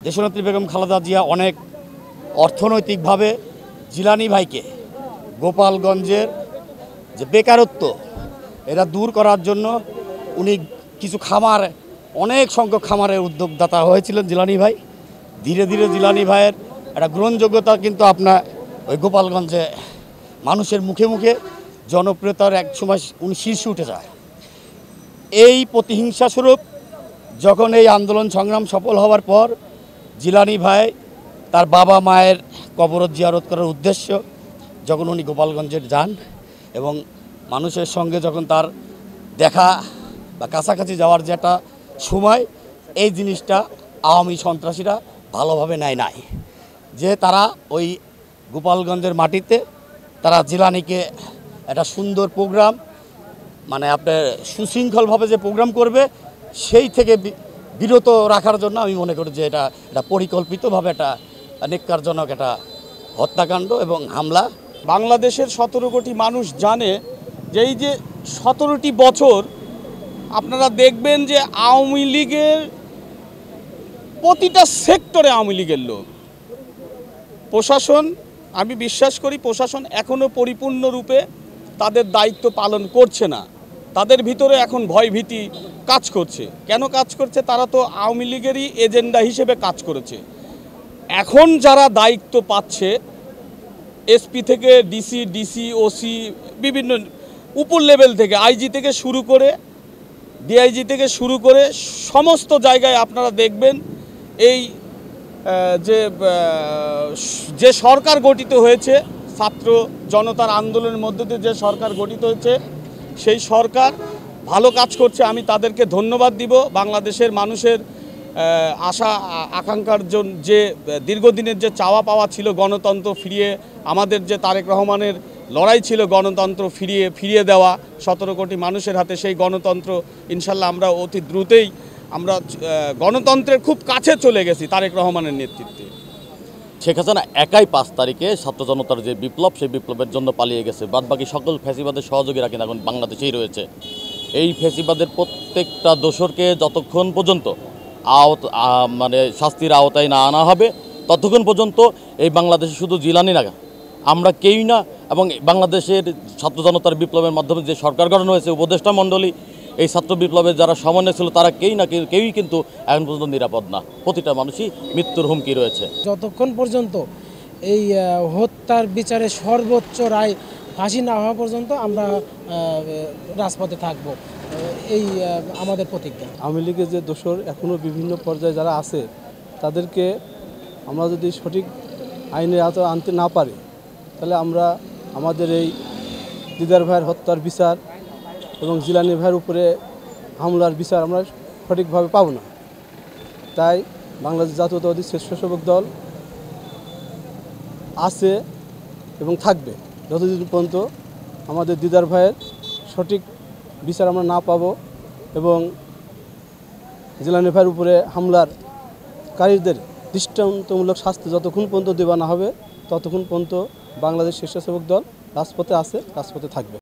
দেশনেত্রী বেগম খালেদা জিয়া অনেক অর্থনৈতিকভাবে জিলানী ভাইকে গোপালগঞ্জের যে বেকারত্ব এটা দূর করার জন্য উনি কিছু খামার, অনেক সংখ্যক খামারের উদ্যোগদাতা হয়েছিলেন জিলানী ভাই। ধীরে ধীরে জিলানী ভাইয়ের একটা গ্রহণযোগ্যতা কিন্তু আপনার ওই গোপালগঞ্জে মানুষের মুখে মুখে জনপ্রিয়তার এক সময় উনি শীর্ষে উঠে যায়। এই প্রতিহিংসা স্বরূপ যখন এই আন্দোলন সংগ্রাম সফল হওয়ার পর জিলানী ভাই তার বাবা মায়ের কবর জিয়ারত করার উদ্দেশ্য যখন উনি গোপালগঞ্জে যান এবং মানুষের সঙ্গে যখন তার দেখা বা কাছাকাছি যাওয়ার যে একটা সময়, এই জিনিসটা আওয়ামী সন্ত্রাসীরা ভালোভাবে নেয় নাই, যে তারা ওই গোপালগঞ্জের মাটিতে তারা জিলানীকে একটা সুন্দর প্রোগ্রাম, মানে আপনার সুশৃঙ্খলভাবে যে প্রোগ্রাম করবে সেই থেকে বিরত রাখার জন্য আমি মনে করি যে এটা পরিকল্পিতভাবে একটা নিকারজনক একটা হত্যাকাণ্ড এবং হামলা। বাংলাদেশের 17 কোটি মানুষ জানে যে এই যে 17টি বছর আপনারা দেখবেন যে আওয়ামী লীগের প্রতিটা সেক্টরে আওয়ামী লীগের লোক। প্রশাসন, আমি বিশ্বাস করি প্রশাসন এখনও পরিপূর্ণরূপে তাদের দায়িত্ব পালন করছে না। তাদের ভিতরে এখন ভয়ভীতি কাজ করছে। কেন কাজ করছে? তারা তো আওয়ামী লীগেরই এজেন্ডা হিসেবে কাজ করেছে। এখন যারা দায়িত্ব পাচ্ছে এসপি থেকে ডিসি, ওসি, বিভিন্ন উপর লেভেল থেকে আইজি থেকে শুরু করে ডিআইজি থেকে শুরু করে সমস্ত জায়গায় আপনারা দেখবেন এই যে সরকার গঠিত হয়েছে, ছাত্র জনতার আন্দোলনের মধ্য দিয়ে যে সরকার গঠিত হয়েছে, সেই সরকার ভালো কাজ করছে। আমি তাদেরকে ধন্যবাদ দিব। বাংলাদেশের মানুষের আশা আকাঙ্ক্ষার জন্য যে দীর্ঘদিনের যে চাওয়া পাওয়া ছিল গণতন্ত্র ফিরিয়ে, আমাদের যে তারেক রহমানের লড়াই ছিল গণতন্ত্র ফিরিয়ে দেওয়া 17 কোটি মানুষের হাতে, সেই গণতন্ত্র ইনশাল্লাহ আমরা অতি দ্রুতই আমরা গণতন্ত্রের খুব কাছে চলে গেছি তারেক রহমানের নেতৃত্বে। শেখ হাসিনা একাই 5 তারিখে ছাত্র জনতার যে বিপ্লব, সেই বিপ্লবের জন্য পালিয়ে গেছে। বাদবাকি সকল ফ্যাসিবাদের সহযোগীরা কিন্তু এখন বাংলাদেশেই রয়েছে। এই ফ্যাসিবাদের প্রত্যেকটা দোসরকে যতক্ষণ পর্যন্ত মানে শাস্তির আওতায় না আনা হবে ততক্ষণ পর্যন্ত এই বাংলাদেশে শুধু জিলানী না, আমরা কেউই না, এবং বাংলাদেশের ছাত্র জনতার বিপ্লবের মাধ্যমে যে সরকার গঠন হয়েছে, উপদেষ্টা মণ্ডলী, এই ছাত্র বিপ্লবের যারা সমন্বয় ছিল তারা কেউই কিন্তু এখন পর্যন্ত নিরাপদ না। প্রতিটা মানুষই মৃত্যুর হুমকি রয়েছে। যতক্ষণ পর্যন্ত এই হত্যার বিচারে সর্বোচ্চ রায় ফাঁসি না হওয়া পর্যন্ত আমরা রাজপথে থাকব, এই আমাদের প্রতিজ্ঞা। আওয়ামী লীগের যে দোসর এখনও বিভিন্ন পর্যায়ে যারা আছে, তাদেরকে আমরা যদি সঠিক আইনের আওতায় আনতে না পারি, তাহলে আমরা আমাদের এই দিদার ভাইয়ের হত্যার বিচার এবং জিলানী ভাইয়ের উপরে হামলার বিচার আমরা সঠিকভাবে পাব না। তাই বাংলাদেশ জাতীয়তাবাদী স্বেচ্ছাসেবক দল আছে এবং থাকবে যতদিন পর্যন্ত আমাদের দিদার ভাইয়ের সঠিক বিচার আমরা না পাব এবং জিলানী ভাইয়ের উপরে হামলার কারীদের দৃষ্টান্তমূলক শাস্তি যতক্ষণ পর্যন্ত দেওয়া না হবে ততক্ষণ পর্যন্ত বাংলাদেশ স্বেচ্ছাসেবক দল রাজপথে আছে, রাজপথে থাকবে।